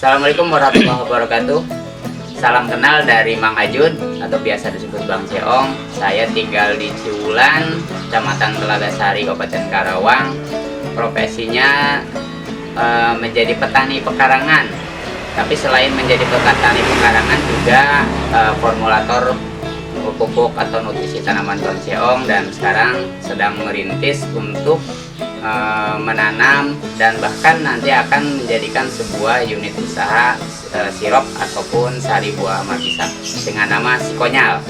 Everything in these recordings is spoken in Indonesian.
Assalamualaikum warahmatullahi wabarakatuh. Salam kenal dari Mang Ajun atau biasa disebut Bang Ceong. Saya tinggal di Ciwulan, Kecamatan Telagasari, Kabupaten Karawang. Profesinya menjadi petani pekarangan. Tapi selain menjadi petani pekarangan juga formulator pupuk atau nutrisi tanaman Bang Ceong, dan sekarang sedang merintis untuk menanam dan bahkan nanti akan menjadikan sebuah unit usaha sirup ataupun sari buah markisa dengan nama Sikonyal.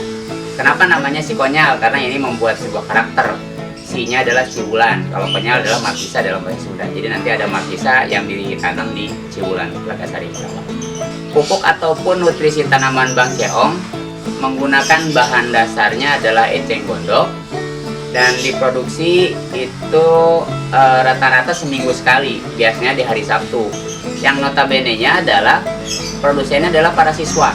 Kenapa namanya Sikonyal? Karena ini membuat sebuah karakter. Si-nya adalah Ciwulan, kalau Konyal adalah markisa dalam bahasa Sunda. Jadi nanti ada markisa yang ditanam di Ciwulan, Telagasari, Karawang. Pupuk ataupun nutrisi tanaman Bang Ceong menggunakan bahan dasarnya adalah eceng gondok, dan diproduksi itu rata-rata seminggu sekali, biasanya di hari Sabtu. Yang notabene-nya adalah produsennya adalah para siswa,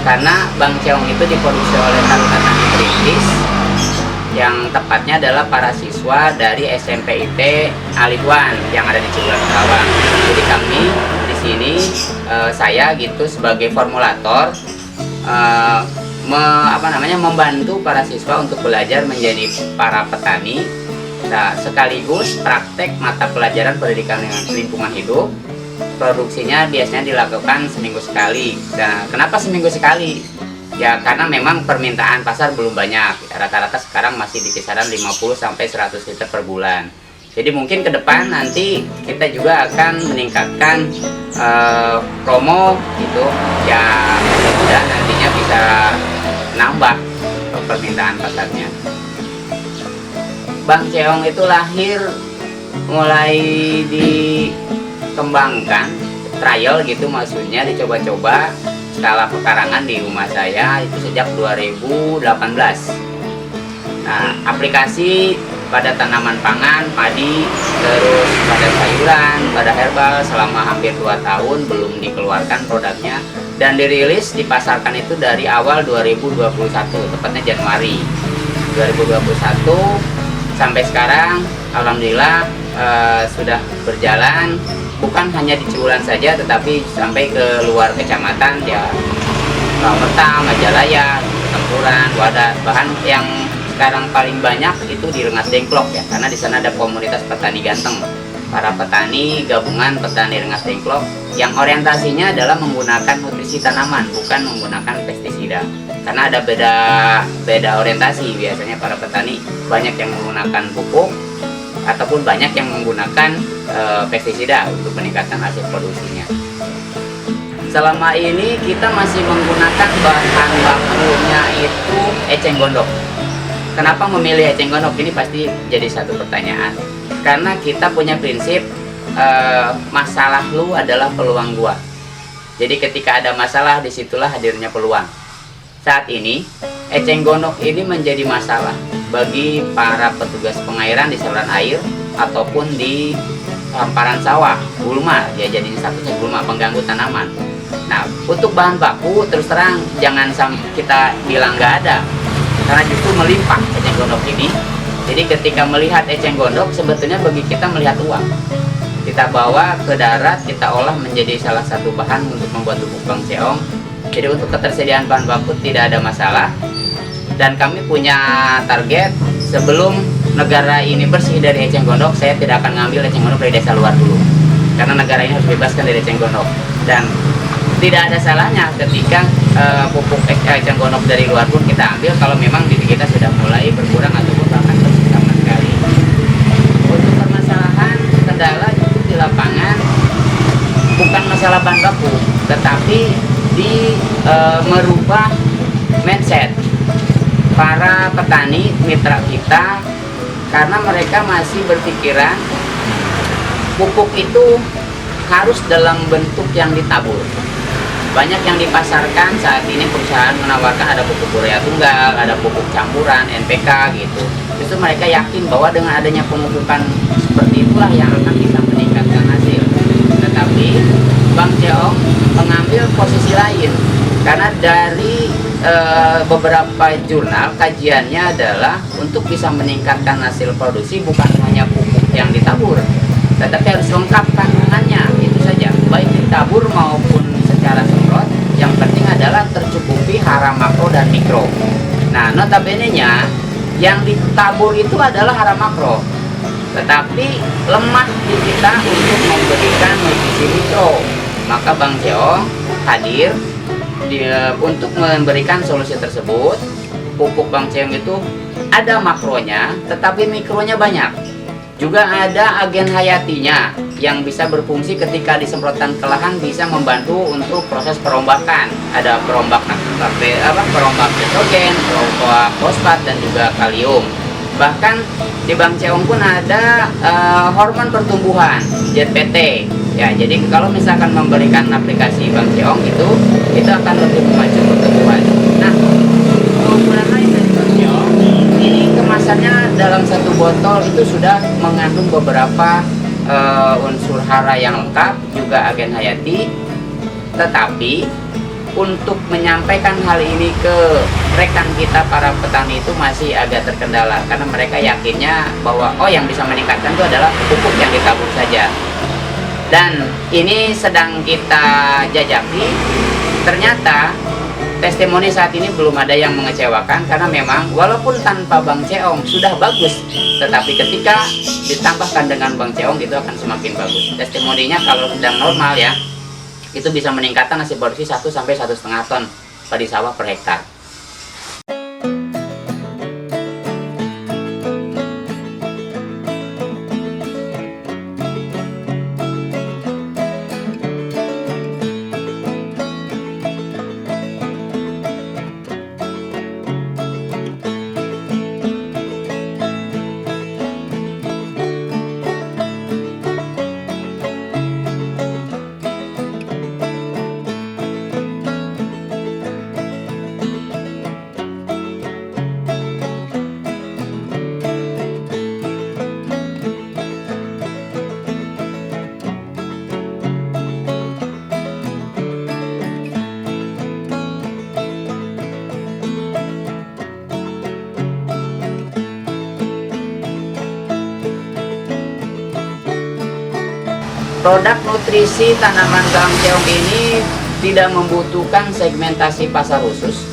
karena Bang Ceong itu diproduksi oleh Taruna Tani Perintis, yang tepatnya adalah para siswa dari SMP IT Alihwan yang ada di Ciwulan, Karawang. Jadi kami di sini saya gitu sebagai formulator membantu para siswa untuk belajar menjadi para petani. Nah, sekaligus praktek mata pelajaran pendidikan lingkungan hidup. Produksinya biasanya dilakukan seminggu sekali. Nah, kenapa seminggu sekali? Ya karena memang permintaan pasar belum banyak. Rata-rata sekarang masih di kisaran 50 sampai 100 liter per bulan. Jadi mungkin ke depan nanti kita juga akan meningkatkan promo gitu. Ya mudah-mudahan nantinya bisa nambah permintaan pasarnya. Bang Ceong itu lahir mulai dikembangkan, trial gitu maksudnya, dicoba-coba skala pekarangan di rumah saya itu sejak 2018. Nah, aplikasi pada tanaman pangan, padi, terus pada sayuran, pada herbal selama hampir 2 tahun belum dikeluarkan produknya, dan dirilis dipasarkan itu dari awal 2021, tepatnya Januari 2021 sampai sekarang. Alhamdulillah sudah berjalan, bukan hanya di Ciwulan saja tetapi sampai ke luar kecamatan ya, Merta, Majalaya, Tempuran, Wadah. Bahkan yang sekarang paling banyak itu di Rengas Dengklok ya, karena di sana ada komunitas petani ganteng, para petani gabungan petani Rengas Dengklok yang orientasinya adalah menggunakan nutrisi tanaman, bukan menggunakan pestisida. Karena ada beda orientasi. Biasanya para petani banyak yang menggunakan pupuk ataupun banyak yang menggunakan pestisida untuk meningkatkan hasil produksinya. Selama ini kita masih menggunakan bahan bakunya itu eceng gondok. Kenapa memilih eceng gondok? Ini pasti jadi satu pertanyaan. Karena kita punya prinsip masalah lu adalah peluang gua. Jadi ketika ada masalah, disitulah hadirnya peluang. Saat ini eceng gondok ini menjadi masalah bagi para petugas pengairan di saluran air ataupun di hamparan sawah, gulma ya, jadi satunya gulma pengganggu tanaman. Nah, untuk bahan baku terus terang jangan kita bilang nggak ada, karena justru melimpah eceng gondok ini. Jadi ketika melihat eceng gondok sebetulnya bagi kita melihat uang. Kita bawa ke darat, kita olah menjadi salah satu bahan untuk membuat pupuk Bang Ceong. Jadi untuk ketersediaan bahan baku tidak ada masalah. Dan kami punya target, sebelum negara ini bersih dari eceng gondok, saya tidak akan ngambil eceng gondok dari desa luar dulu. Karena negara ini harus bebaskan dari eceng gondok. Dan tidak ada salahnya ketika pupuk eceng gondok dari luar pun kita ambil kalau memang diri kita sudah mulai berkurang ataupun bahkan bersih sama sekali. Untuk permasalahan kendala itu di lapangan bukan masalah bahan baku, tetapi merubah mindset para petani mitra kita, karena mereka masih berpikiran pupuk itu harus dalam bentuk yang ditabur. Banyak yang dipasarkan saat ini, perusahaan menawarkan ada pupuk urea tunggal, ada pupuk campuran, NPK gitu. Justru mereka yakin bahwa dengan adanya pemupukan seperti itulah yang akan bisa meningkatkan hasil. Tetapi Bang Ceong mengambil posisi lain, karena dari beberapa jurnal kajiannya adalah untuk bisa meningkatkan hasil produksi bukan hanya pupuk yang ditabur, tetapi harus lengkap kandungannya, itu saja, baik ditabur maupun secara semprot, yang penting adalah tercukupi hara makro dan mikro. Nah, notabene-nya yang ditabur itu adalah hara makro, tetapi lemah di kita untuk memberikan nutrisi mikro. Maka Bang Cheong hadir untuk memberikan solusi tersebut. Pupuk Bang Cheong itu ada makronya, tetapi mikronya banyak. Juga ada agen hayatinya yang bisa berfungsi ketika disemprotkan ke lahan, bisa membantu untuk proses perombakan. Ada perombak perombak nitrogen, perombak fosfat, dan juga kalium. Bahkan di Bang Cheong pun ada hormon pertumbuhan ZPT. Ya, jadi kalau misalkan memberikan aplikasi Bang Cheong itu akan lebih memacu pertumbuhan. Nah, keunggulan lain dari Bang Cheong, ini kemasannya dalam satu botol itu sudah mengandung beberapa unsur hara yang lengkap, juga agen hayati. Tetapi untuk menyampaikan hal ini ke rekan kita para petani itu masih agak terkendala, karena mereka yakinnya bahwa yang bisa meningkatkan itu adalah pupuk yang ditabur saja. Dan ini sedang kita jajaki. Ternyata testimoni saat ini belum ada yang mengecewakan, karena memang walaupun tanpa Bang Cheong sudah bagus, tetapi ketika ditambahkan dengan Bang Cheong itu akan semakin bagus. Testimoninya kalau sedang normal ya, itu bisa meningkatkan hasil produksi 1 sampai 1,5 ton padi sawah per hektar. Produk nutrisi tanaman Bang Cheong ini tidak membutuhkan segmentasi pasar khusus,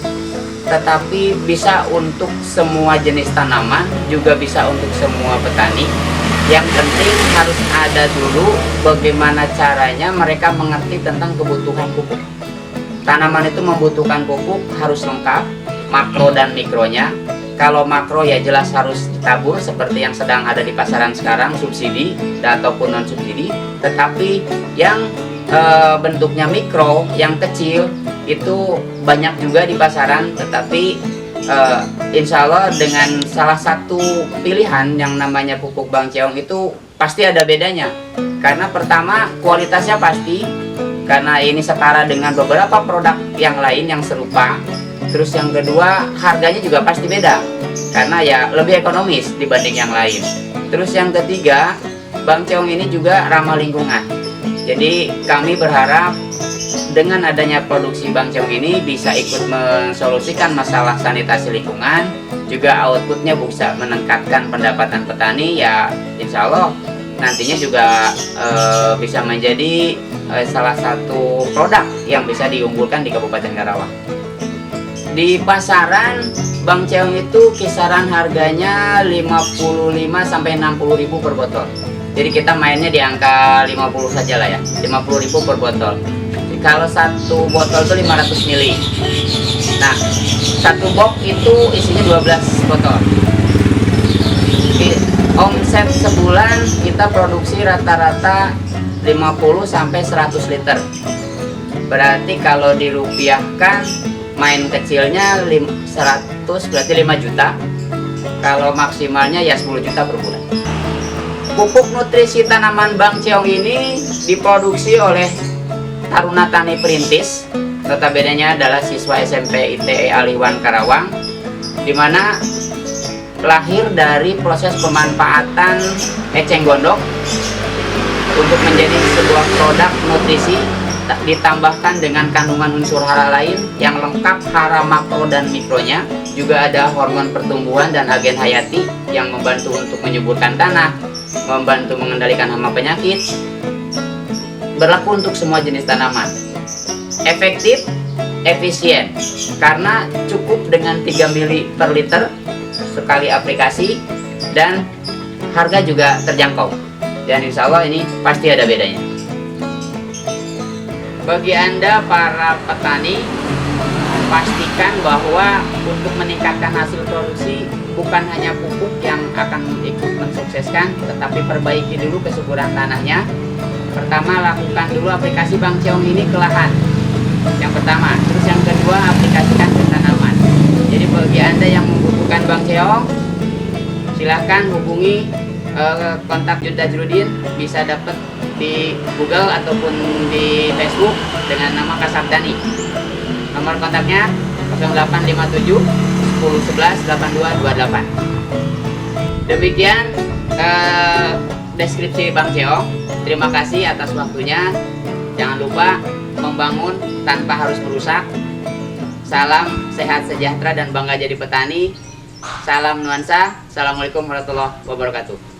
tetapi bisa untuk semua jenis tanaman, juga bisa untuk semua petani. Yang penting harus ada dulu bagaimana caranya mereka mengerti tentang kebutuhan pupuk. Tanaman itu membutuhkan pupuk harus lengkap, makro dan mikronya. Kalau makro ya jelas harus ditabur seperti yang sedang ada di pasaran sekarang, subsidi ataupun non subsidi. Tetapi yang bentuknya mikro, yang kecil itu banyak juga di pasaran. Tetapi insya Allah dengan salah satu pilihan yang namanya pupuk Bang Cheong itu pasti ada bedanya. Karena pertama kualitasnya pasti, karena ini setara dengan beberapa produk yang lain yang serupa. Terus yang kedua, harganya juga pasti beda, karena ya lebih ekonomis dibanding yang lain. Terus yang ketiga, Bang Cheong ini juga ramah lingkungan. Jadi kami berharap dengan adanya produksi Bang Cheong ini bisa ikut mensolusikan masalah sanitasi lingkungan, juga outputnya bisa meningkatkan pendapatan petani. Ya insya Allah nantinya juga bisa menjadi salah satu produk yang bisa diunggulkan di Kabupaten Karawang. Di pasaran Bang Cheong itu kisaran harganya 55 sampai 60.000 per botol. Jadi kita mainnya di angka 50 saja lah ya, 50.000 per botol. Jadi kalau satu botol itu 500 ml. Nah, satu box itu isinya 12 botol. Di omset sebulan kita produksi rata-rata 50 sampai 100 liter. Berarti kalau dirupiahkan, main kecilnya 100 berarti 5 juta. Kalau maksimalnya ya 10 juta per bulan. Pupuk nutrisi tanaman Bang Cheong ini diproduksi oleh Taruna Tani Perintis. Notabene-nya adalah siswa SMP ITE Aliwan Karawang, dimana lahir dari proses pemanfaatan eceng gondok untuk menjadi sebuah produk nutrisi, ditambahkan dengan kandungan unsur hara lain yang lengkap, hara makro dan mikronya. Juga ada hormon pertumbuhan dan agen hayati yang membantu untuk menyuburkan tanah, membantu mengendalikan hama penyakit. berlaku untuk semua jenis tanaman. Efektif, efisien, karena cukup dengan 3 mili per liter sekali aplikasi, dan harga juga terjangkau. Dan insya Allah ini pasti ada bedanya. Bagi Anda para petani, pastikan bahwa untuk meningkatkan hasil produksi bukan hanya pupuk yang akan ikut mensukseskan, tetapi perbaiki dulu kesuburan tanahnya. Pertama, lakukan dulu aplikasi Bang Cheong ini ke lahan yang pertama. Terus yang kedua, aplikasikan ke tanaman. Jadi bagi Anda yang membutuhkan Bang Cheong, silahkan hubungi kontak Junta Jrudin, bisa dapat di Google ataupun di Facebook dengan nama Kasabtani. Nomor kontaknya 0857 1011 8228. Demikian deskripsi Bang Cheong. Terima kasih atas waktunya. Jangan lupa membangun tanpa harus merusak. Salam sehat sejahtera dan bangga jadi petani. Salam nuansa. Assalamualaikum warahmatullahi wabarakatuh.